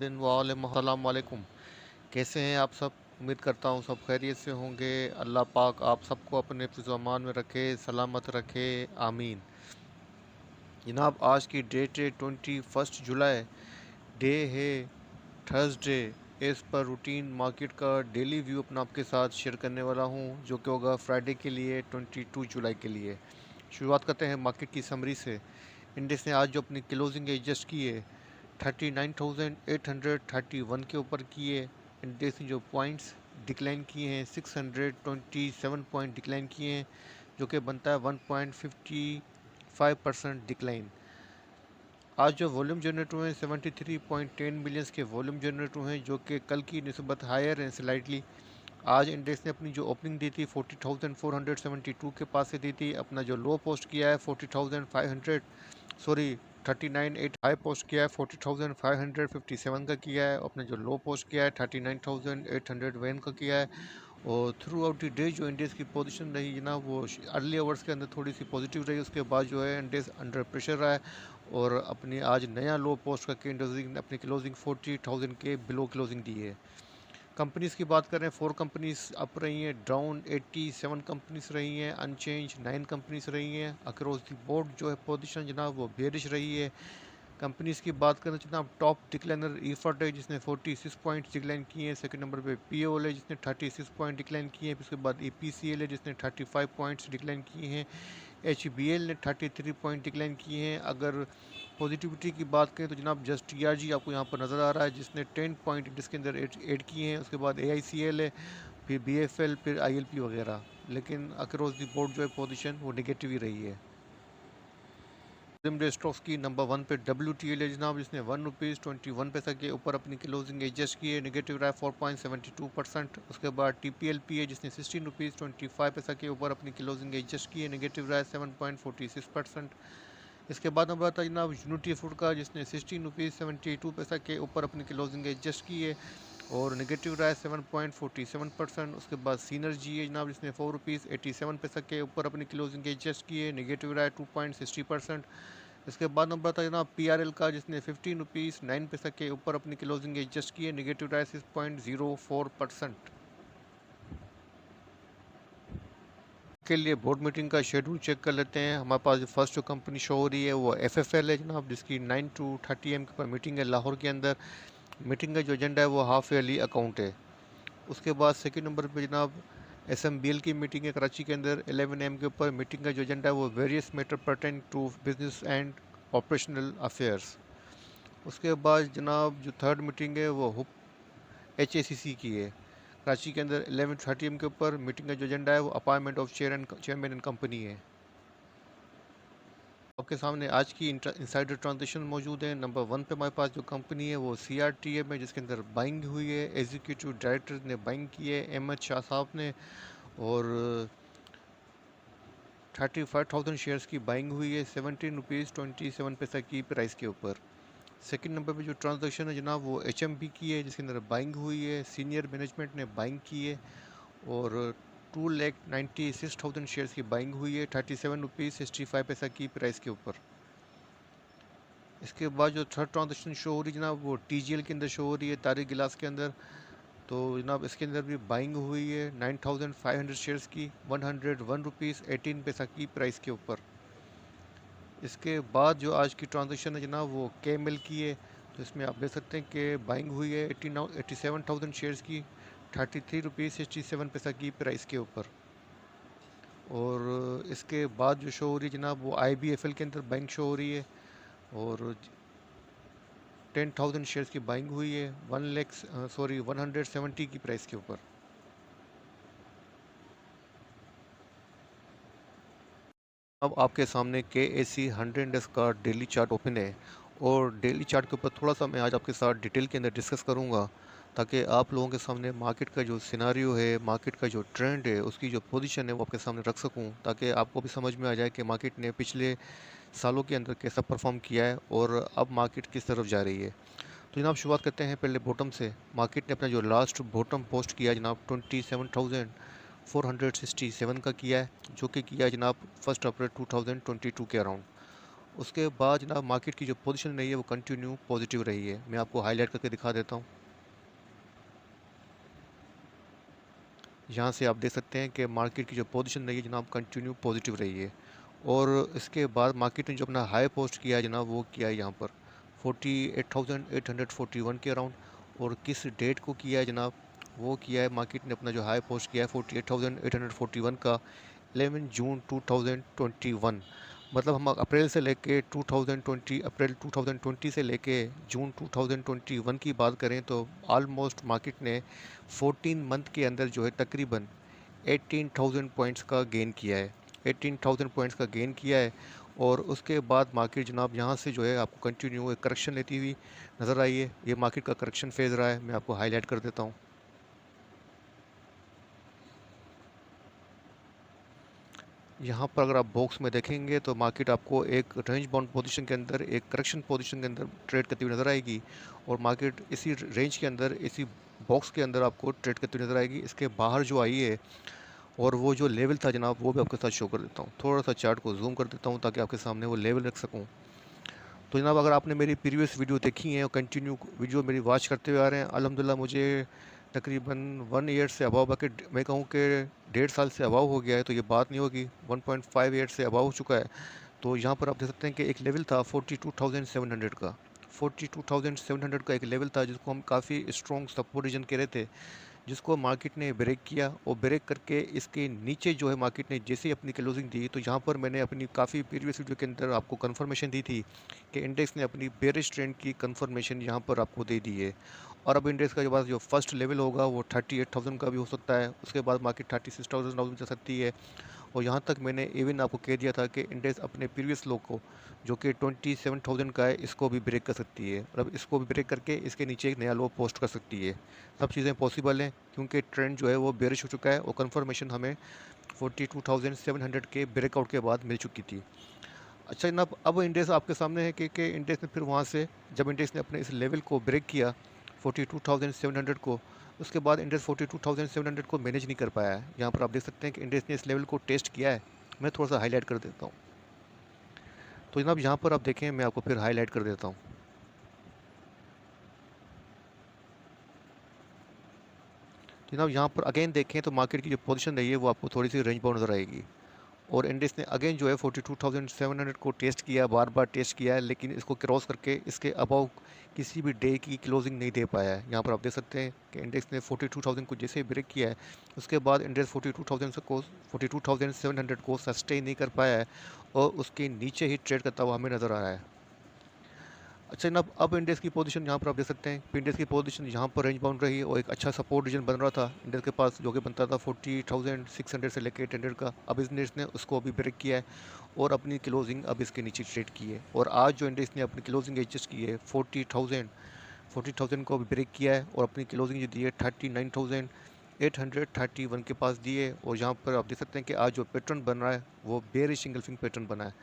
दिन अस्सलाम वालेकुम। कैसे हैं आप सब? उम्मीद करता हूँ सब खैरियत से होंगे। अल्लाह पाक आप सबको अपने फिज़्ज़ो-अमान में रखे, सलामत रखे, आमीन। जनाब आज की डेट है 21 जुलाई। डे है Thursday. As per routine market का डेली व्यू अपना आपके साथ शेयर करने वाला हूँ, जो कि होगा फ्राइडे के लिए 22 जुलाई के लिए। शुरुआत करते हैं मार्केट की समरी से। इंडेक्स ने आज जो अपनी क्लोजिंग एडजस्ट की है 39,831 के ऊपर किए। इंडेक्स ने जो पॉइंट्स डिक्लाइन किए हैं 627 पॉइंट डिक्लाइन किए हैं, जो कि बनता है 1.55% डिक्लाइन। आज जो वॉल्यूम जनरेट हुए हैं 73.10 मिलियंस के वॉल्यूम जनरेट हुए हैं, जो कि कल की निस्बत हायर हैं स्लाइटली। आज इंडेक्स ने अपनी जो ओपनिंग दी थी 40,472 के पास से दी थी। अपना जो लो पोस्ट किया है 40,500 सॉरी 39,8 हाई पोस्ट किया है 40,557 का किया है। अपने जो लो पोस्ट किया है 39,801 का किया है। और थ्रू आउट द डे जो इंडेक्स की पोजीशन रही ना, वो अर्ली आवर्स के अंदर थोड़ी सी पॉजिटिव रही। उसके बाद जो है इंडेक्स अंडर प्रेशर रहा है और अपनी आज नया लो पोस्ट करके इंडेक्स अपनी क्लोजिंग 40,000 के बिलो क्लोजिंग दी है। कंपनीज़ की बात करें, 4 कंपनीज़ अप रही हैं, डाउन 87 कंपनीज़ रही हैं, अनचेंज 9 कंपनीज़ रही हैं। अक्रॉस द बोर्ड जो है पोजीशन जनाब वो बेरिश रही है। कंपनीज़ की बात करें तो जनाब टॉप डिक्लाइनर ईफर्ट है, जिसने 46 पॉइंट्स डिक्लाइन किए हैं। सेकंड नंबर पे पीओएल है, जिसने 36 पॉइंट डिक्लाइन किए हैं। फिर उसके बाद ईपीसीएल है, जिसने 35 पॉइंट्स डिक्लाइन किए हैं। एचबीएल ने 33 पॉइंट डिक्लाइन किए हैं। अगर पॉजिटिविटी की बात करें तो जनाब जस्ट टीआरजी आपको यहाँ पर नज़र आ रहा है, जिसने 10 पॉइंट इसके अंदर ऐड किए हैं। उसके बाद एआईसीएल है, फिर बीएफएल, फिर आईएलपी वगैरह। लेकिन अक्रॉस द बोर्ड जो है पोजीशन वो नेगेटिव ही रही है। स्टॉक्स की नंबर 1 पे WTL है जनाब, जिसने ₹1.21 के ऊपर अपनी क्लोजिंग एडजस्ट की है, नेगेटिव रहा है 4.72%। उसके बाद TPLP है, जिसने ₹16.25 के ऊपर अपनी क्लोजिंग एडजस्ट की है, नेगेटिव रहा है 7.46%। इसके बाद नंबर आता है जनाब यूनिटी फूड का, जिसने ₹16.72 के ऊपर अपनी क्लोजिंग एडजस्ट की है और नेगेटिव रहा है 7.47%। उसके बाद सीनर्जी है जनाब, जिसने ₹4.87 के ऊपर अपनी क्लोजिंग एडजस्ट की है, नेगेटिव रहा है 2.60%। इसके बाद नंबर था जनाब PRL का, जिसने ₹15.09 के ऊपर अपनी क्लोजिंग एडजस्ट की है, नेगेटिव रहा है 6.04%। के लिए बोर्ड मीटिंग का शेड्यूल चेक कर लेते हैं। हमारे पास जो फर्स्ट जो कंपनी शो हो रही है वो FFL है जनाब, जिसकी 9 to 30 AM के ऊपर मीटिंग है लाहौर के अंदर। मीटिंग का जो एजेंडा है वो हाफ ईयरली अकाउंट है। उसके बाद सेकंड नंबर पे जनाब SMBL की मीटिंग है कराची के अंदर 11 AM के ऊपर। मीटिंग का जो एजेंडा है वो various matter pertain to business and operational affairs. उसके बाद जनाब जो थर्ड मीटिंग है वो HACC की है कराची के अंदर 11:30 AM के ऊपर। मीटिंग का जो एजेंडा है वो appointment of chairman and company है। आपके सामने आज की इंसाइडर ट्रांजेक्शन मौजूद है। नंबर 1 पे हमारे पास जो कंपनी है वो CRTM है, जिसके अंदर बाइंग हुई है। एग्जीक्यूटिव डायरेक्टर ने बाइंग की है, अहमद शाह साहब ने, और 35,000 शेयर्स की बाइंग हुई है ₹17.27 की प्राइस के ऊपर। सेकंड नंबर पे जो ट्रांजैक्शन है जनाब वो HMB की है, जिसके अंदर बाइंग हुई है। सीनियर मैनेजमेंट ने बाइंग की है और 2,96,000 शेयर्स की बाइंग हुई है ₹37.65 की प्राइस के ऊपर। इसके बाद जो थर्ड ट्रांजैक्शन शो हो रही है जनाब वो TGL के अंदर शो हो रही है, तारिक गिलास के अंदर। तो जनाब इसके अंदर भी बाइंग हुई है 9,500 शेयर्स की ₹101.18 की प्राइस के ऊपर। इसके बाद जो आज की ट्रांजैक्शन है जनाब वो KML की है। तो इसमें आप देख सकते हैं कि बाइंग हुई है 87,000 शेयर्स की ₹33.67 की प्राइस के ऊपर। और इसके बाद जो शो हो रही है जनाब वो IBFL के अंदर बाइंग शो हो रही है और 10,000 शेयर्स की बाइंग हुई है 170 की प्राइस के ऊपर। अब आपके सामने KAC 100 इंडेक्स का डेली चार्ट ओपन है और डेली चार्ट के ऊपर थोड़ा सा मैं आज आपके साथ डिटेल के अंदर डिस्कस करूंगा, ताकि आप लोगों के सामने मार्केट का जो सिनारियो है, मार्केट का जो ट्रेंड है, उसकी जो पोजीशन है वो आपके सामने रख सकूं, ताकि आपको भी समझ में आ जाए कि मार्केट ने पिछले सालों के अंदर कैसा परफॉर्म किया है और अब मार्केट किस तरफ जा रही है। तो जनाब शुरुआत करते हैं पहले बॉटम से। मार्केट ने अपना जो लास्ट बॉटम पोस्ट किया जनाब 27,467 का किया है, जो कि किया है जनाब 1 अप्रैल 2022 के अराउंड। उसके बाद जनाब मार्केट की जो पोजीशन रही है वो कंटिन्यू पॉजिटिव रही है। मैं आपको हाईलाइट करके दिखा देता हूँ। यहाँ से आप देख सकते हैं कि मार्केट की जो पोजीशन रही है जनाब कंटिन्यू पॉजिटिव रही है। और इसके बाद मार्केट ने जो अपना हाई पोस्ट किया है जनाब वो किया है यहाँ पर 48,841 के अराउंड। और किस डेट को किया है जनाब, वो किया है मार्केट ने अपना जो हाई पोस्ट किया है 48,841 का 11 जून 2021। मतलब हम अप्रैल से लेके 2020 अप्रैल 2020 से लेके जून 2021 की बात करें तो ऑलमोस्ट मार्केट ने 14 मंथ के अंदर जो है तकरीबन 18,000 पॉइंट्स का गेन किया है। 18,000 पॉइंट्स का गेन किया है। और उसके बाद मार्केट जनाब यहाँ से जो है आपको कंटिन्यू एक करेक्शन लेती हुई नज़र आई है। ये मार्केट का करेक्शन फेज़ रहा है। मैं आपको हाईलाइट कर देता हूँ। यहाँ पर अगर आप बॉक्स में देखेंगे तो मार्केट आपको एक रेंज बाउंड पोजीशन के अंदर, एक करेक्शन पोजीशन के अंदर ट्रेड करती हुई नज़र आएगी। और मार्केट इसी रेंज के अंदर, इसी बॉक्स के अंदर आपको ट्रेड करती हुई नज़र आएगी। इसके बाहर जो आई है और वो जो लेवल था जनाब वो भी आपके साथ शो कर देता हूँ। थोड़ा सा चार्ट को जूम कर देता हूँ ताकि आपके सामने वो लेवल रख सकूँ। तो जनाब अगर आपने मेरी प्रीवियस वीडियो देखी है और कंटिन्यू वीडियो मेरी वॉच करते हुए आ रहे हैं, अल्हम्दुलिल्लाह मुझे तकरीबन 1 ईयर से अबाव बाकी मैं कहूँ कि 1.5 साल से अबाव हो गया है, तो ये बात नहीं होगी 1.5 ईयर से अबाव हो चुका है। तो यहाँ पर आप देख सकते हैं कि एक लेवल था 42,700 का। 42,700 का एक लेवल था जिसको हम काफ़ी स्ट्रॉन्ग सपोर्ट रीजन कह रहे थे, जिसको मार्केट ने ब्रेक किया। और ब्रेक करके इसके नीचे जो है मार्केट ने जैसे ही अपनी क्लोजिंग दी, तो यहाँ पर मैंने अपनी काफ़ी प्रीवियस वीडियो के अंदर आपको कंफर्मेशन दी थी कि इंडेक्स ने अपनी बेरिश ट्रेंड की कंफर्मेशन यहाँ पर आपको दे दी है। और अब इंडेक्स का जो बाद जो फर्स्ट लेवल होगा वो 38,000 का भी हो सकता है। उसके बाद मार्केट 36,000 जा सकती है। और यहाँ तक मैंने इवन आपको कह दिया था कि इंडेक्स अपने प्रीवियस लो को, जो कि 27,000 का है, इसको भी ब्रेक कर सकती है। मतलब इसको भी ब्रेक करके इसके नीचे एक नया लो पोस्ट कर सकती है। सब चीज़ें पॉसिबल हैं क्योंकि ट्रेंड जो है वो बेरिश हो चुका है और कंफर्मेशन हमें 42,700 के ब्रेकआउट के बाद मिल चुकी थी। अच्छा जनाब, अब इंडेक्स आपके सामने है कि इंडेक्स ने फिर वहाँ से, जब इंडेक्स ने अपने इस लेवल को ब्रेक किया 42,700 को, उसके बाद इंडेक्स 42,700 को मैनेज नहीं कर पाया है। यहाँ पर आप देख सकते हैं कि इंडेक्स ने इस लेवल को टेस्ट किया है। मैं थोड़ा सा हाईलाइट कर देता हूँ। तो जनाब यहाँ पर आप देखें, मैं आपको फिर हाईलाइट कर देता हूँ। जनाब यहाँ पर अगेन देखें तो मार्केट की जो पोजीशन रही है वो आपको थोड़ी सी रेंज बाउंड नजर आएगी। और इंडेक्स ने अगेन जो है 42,700 को टेस्ट किया, बार बार टेस्ट किया है, लेकिन इसको क्रॉस करके इसके अबाव किसी भी डे की क्लोजिंग नहीं दे पाया है। यहाँ पर आप देख सकते हैं कि इंडेक्स ने 42,000 को जैसे ही ब्रेक किया है, उसके बाद इंडेक्स 42,700 को सस्टेन नहीं कर पाया है और उसके नीचे ही ट्रेड करता हुआ हमें नज़र आ रहा है। अच्छा जनाब, अब इंडेक्स की पोजीशन यहाँ पर आप देख सकते हैं कि इंडेक्स की पोजीशन यहाँ पर रेंज बाउंड रही और एक अच्छा सपोर्ट रीजन बन रहा था इंडेक्स के पास, जो कि बनता था 40,600 से लेकर 800 का। अब इस इंडेक्स ने उसको अभी ब्रेक किया है और अपनी क्लोजिंग अब इसके नीचे ट्रेड की है। और आज जो इंडेक्स ने अपनी क्लोजिंग एडजस्ट की है 40,000 को अभी ब्रेक किया है और अपनी क्लोजिंग जो दी है 39,831 के पास दी है। और यहाँ पर आप देख सकते हैं कि आज जो पैटर्न बन रहा है वो बेरिश इंगल्फिंग पैटर्न बना है।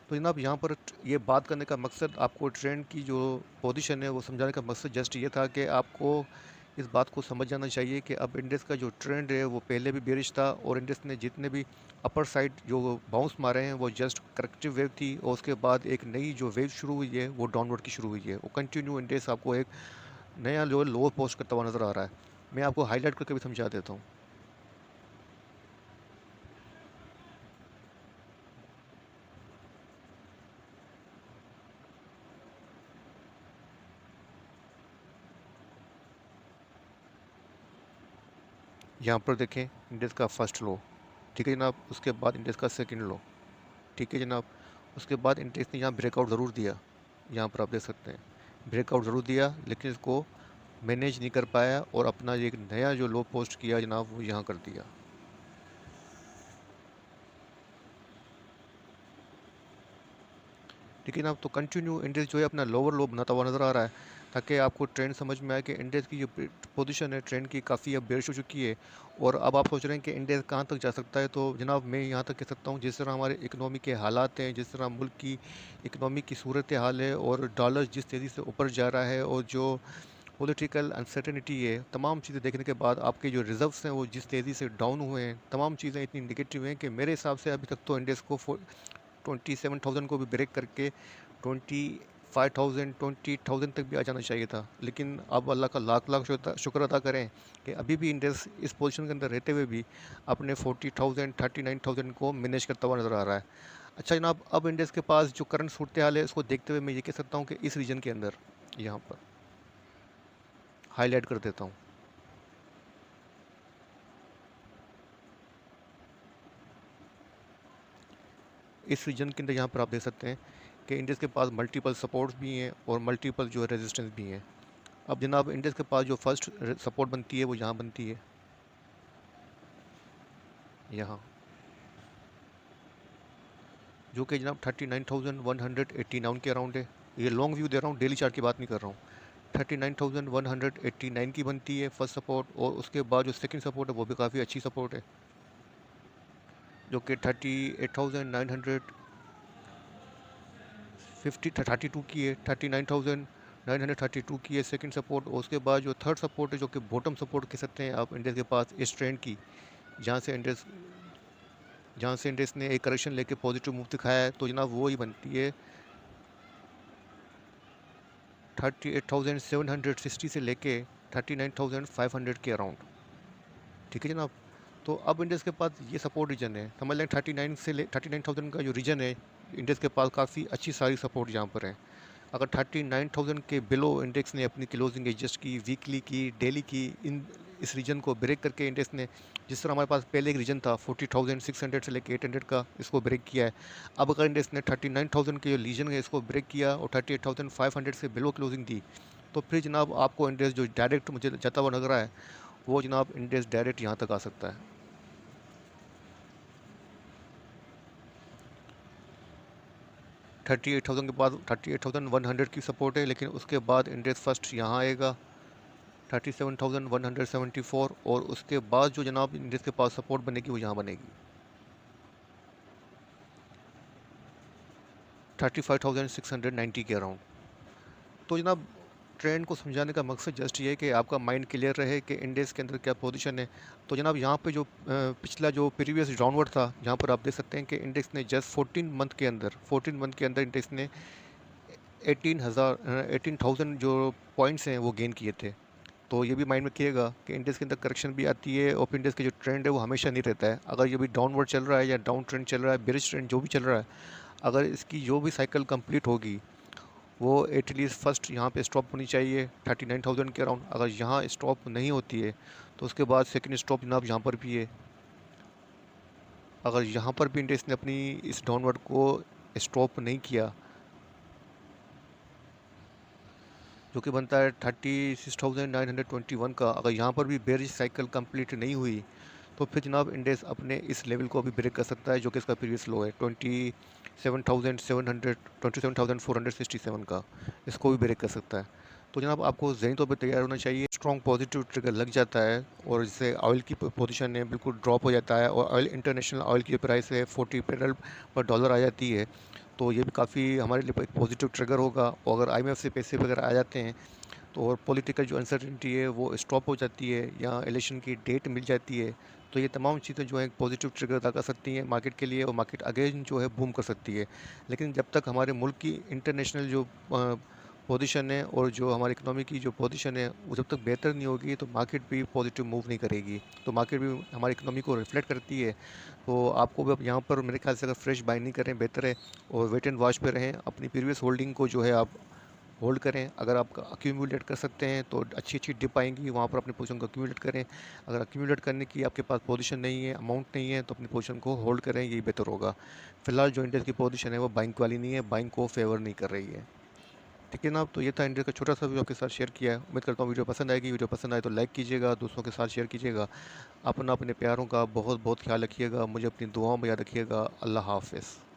तो जनाब यहाँ पर ये बात करने का मकसद, आपको ट्रेंड की जो पोजीशन है वो समझाने का मकसद जस्ट ये था कि आपको इस बात को समझ जाना चाहिए कि अब इंडेक्स का जो ट्रेंड है वो पहले भी बेरिश था और इंडेक्स ने जितने भी अपर साइड जो बाउंस मारे हैं वो जस्ट करेक्टिव वेव थी। और उसके बाद एक नई जो वेव शुरू हुई है वो डाउनवर्ड की शुरू हुई है। वो कंटिन्यू इंडेक्स आपको एक नया लेवल लोअर पोस्ट करता हुआ नज़र आ रहा है। मैं आपको हाईलाइट करके भी समझा देता हूँ। यहाँ पर देखें इंडेक्स का फर्स्ट लो, ठीक है जनाब। उसके बाद इंडेक्स का सेकंड लो, ठीक है जनाब। उसके बाद इंडेक्स ने यहाँ ब्रेकआउट ज़रूर दिया, यहाँ पर आप देख सकते हैं ब्रेकआउट ज़रूर दिया, लेकिन इसको मैनेज नहीं कर पाया और अपना एक नया जो लो पोस्ट किया जनाब वो यहाँ कर दिया। ठीक है जनाब, तो कंटिन्यू इंडेक्स जो है अपना लोअर लो बनाता हुआ नज़र आ रहा है, ताकि आपको ट्रेंड समझ में आए कि इंडेक्स की जो पोजीशन है ट्रेंड की काफ़ी अब बेरिश हो चुकी है। और अब आप सोच रहे हैं कि इंडेक्स कहाँ तक जा सकता है, तो जनाब मैं यहाँ तक कह सकता हूँ जिस तरह हमारे इकनॉमी के हालात हैं, जिस तरह मुल्क की इकनॉमी की सूरत हाल है और डॉलर जिस तेज़ी से ऊपर जा रहा है और जो पॉलिटिकल अनसर्टेनिटी है, तमाम चीज़ें देखने के बाद आपके जो रिजर्व्स हैं वो जिस तेज़ी से डाउन हुए हैं, तमाम चीज़ें इतनी निगेटिव हैं कि मेरे हिसाब से अभी तक तो इंडेक्स को 27,000 को भी ब्रेक करके 25,000 20,000 तक भी आ जाना चाहिए था। लेकिन अब अल्लाह का लाख लाख शुक्र अदा करें कि अभी भी इंडेक्स इस पोजीशन के अंदर रहते हुए भी अपने 40,000 39,000 को मैनेज करता हुआ नज़र आ रहा है। अच्छा जनाब, अब इंडेक्स के पास जो करंट सूरत हाल है उसको देखते हुए मैं ये कह सकता हूँ कि इस रीजन के अंदर यहाँ पर हाईलाइट कर देता हूँ। इस रीजन के अंदर यहाँ पर आप देख सकते हैं कि इंडेक्स के पास मल्टीपल सपोर्ट्स भी हैं और मल्टीपल जो है रेजिस्टेंस भी हैं। अब जनाब इंडेक्स के पास जो फर्स्ट सपोर्ट बनती है वो यहाँ बनती है, यहाँ, जो कि जनाब 39,189 के अराउंड है। ये लॉन्ग व्यू दे रहा हूँ, डेली चार्ट की बात नहीं कर रहा हूँ। 39,189 की बनती है फर्स्ट सपोर्ट, और उसके बाद जो सेकंड सपोर्ट है वो भी काफ़ी अच्छी सपोर्ट है, जो कि 38,932 की है, 39,932 की है सेकंड सपोर्ट। और उसके बाद जो थर्ड सपोर्ट है, जो कि बॉटम सपोर्ट कह सकते हैं आप इंडेक्स के पास इस ट्रेंड की, जहाँ से इंडेक्स ने एक करेक्शन लेके पॉजिटिव मूव दिखाया है, तो जनाब वो ही बनती है 38,760 से लेके 39,500 के अराउंड। ठीक है जनाब, तो अब इंडेक्स के पास ये सपोर्ट रीजन है, समझ लें 39,000 का जो रीजन है, इंडेक्स के पास काफ़ी अच्छी सारी सपोर्ट यहाँ पर है। अगर 39,000 के बिलो इंडेक्स ने अपनी क्लोजिंग एडजस्ट की, वीकली की, डेली की, इस रीजन को ब्रेक करके इंडेक्स ने, जिस तरह हमारे पास पहले एक रीजन था 40,600 से लेके 800 का, इसको ब्रेक किया है। अब अगर इंडेक्स ने 39,000 के जो रीजन है इसको ब्रेक किया और 38,500 से बिलो क्लोजिंग दी, तो फिर जनाब आपको इंडेक्स जो डायरेक्ट मुझे जाता हुआ लग रहा है, वो जनाब इंडेक्स डायरेक्ट यहाँ तक आ सकता है। 38,000 के बाद 38,100 की सपोर्ट है, लेकिन उसके बाद इंडेक्स फर्स्ट यहाँ आएगा 37,174, और उसके बाद जो जनाब इंडेक्स के पास सपोर्ट बनेगी वो यहाँ बनेगी 35,690 के अराउंड। तो जनाब ट्रेंड को समझाने का मकसद जस्ट ये है कि आपका माइंड क्लियर रहे कि इंडेक्स के अंदर क्या पोजीशन है। तो जनाब यहाँ पे जो पिछला जो प्रीवियस डाउनवर्ड था, यहाँ पर आप देख सकते हैं कि इंडेक्स ने जस्ट 14 मंथ के अंदर इंडेक्स ने 18,000 जो पॉइंट्स हैं वो गेन किए थे। तो ये भी माइंड में रखिएगा कि इंडेक्स के अंदर करेक्शन भी आती है, और इंडेक्स का जो ट्रेंड है वो हमेशा नहीं रहता है। अगर ये भी डाउनवर्ड चल रहा है या डाउन ट्रेंड चल रहा है, बेरिश ट्रेंड जो भी चल रहा है, अगर इसकी जो भी साइकिल कंप्लीट होगी वो एटलीस्ट फर्स्ट यहाँ पे स्टॉप होनी चाहिए 39,000 के अराउंड। अगर यहाँ स्टॉप नहीं होती है तो उसके बाद सेकंड स्टॉप जनाब यहाँ पर भी है। अगर यहाँ पर भी इंडेक्स ने अपनी इस डाउनवर्ड को स्टॉप नहीं किया, जो कि बनता है 36,921 का, अगर यहाँ पर भी बेरिश साइकिल कंप्लीट नहीं हुई तो फिर जनाब इंडेक्स अपने इस लेवल को अभी ब्रेक कर सकता है, जो कि इसका प्रीवियस लो है 27,467 का, इसको भी ब्रेक कर सकता है। तो जनाब आपको ज़हनी तौर पर तैयार होना चाहिए। स्ट्रॉन्ग पॉजिटिव ट्रिगर लग जाता है और इससे ऑयल की पोजीशन है बिल्कुल ड्रॉप हो जाता है, और ऑयल इंटरनेशनल ऑयल की प्राइस है 40 बैरल पर डॉलर आ जाती है, तो ये भी काफ़ी हमारे लिए एक पॉजिटिव ट्रिगर होगा। और अगर IMF से पैसे वगैरह आ जाते हैं तो और पॉलिटिकल जो अनसर्टिनिटी है वो स्टॉप हो जाती है, या इलेक्शन की डेट मिल जाती है, तो ये तमाम चीज़ें जो है एक पॉजिटिव ट्रिगर अदा कर सकती हैं मार्केट के लिए, और मार्केट अगेन जो है बूम कर सकती है। लेकिन जब तक हमारे मुल्क की इंटरनेशनल जो पोजीशन है और जो हमारी इकोनॉमी की जो पोजीशन है वो जब तक बेहतर नहीं होगी तो मार्केट भी पॉजिटिव मूव नहीं करेगी। तो मार्केट भी हमारी इकोनॉमी को रिफ्लेक्ट करती है। तो आपको भी अब यहाँ पर मेरे ख्याल से अगर फ्रेश बाय नहीं करें बेहतर है, और वेट एंड वॉच पे रहें। अपनी प्रीवियस होल्डिंग को जो है आप होल्ड करें। अगर आप अक्यूमुलेट कर सकते हैं तो अच्छी अच्छी डिप आएंगी, वहाँ पर अपनी पोजीशन को अक्यूमुलेट करें। अगर अक्यूमुलेट करने की आपके पास पोजीशन नहीं है, अमाउंट नहीं है, तो अपनी पोजीशन को होल्ड करें, यही बेहतर होगा। फिलहाल जो इंडेक्स की पोजीशन है वो बाइंग वाली नहीं है, बाइंग को फेवर नहीं कर रही है। ठीक है ना, तो ये था इंडिया का छोटा सा वीडियो आपके साथ शेयर किया है। उम्मीद करता हूँ वीडियो पसंद आएगी। वीडियो पसंद आए तो लाइक कीजिएगा, दूसरों के साथ शेयर कीजिएगा। अपना अपने प्यारों का बहुत बहुत ख्याल रखिएगा, मुझे अपनी दुआओं में याद रखिएगा। अल्लाह हाफ़िज़।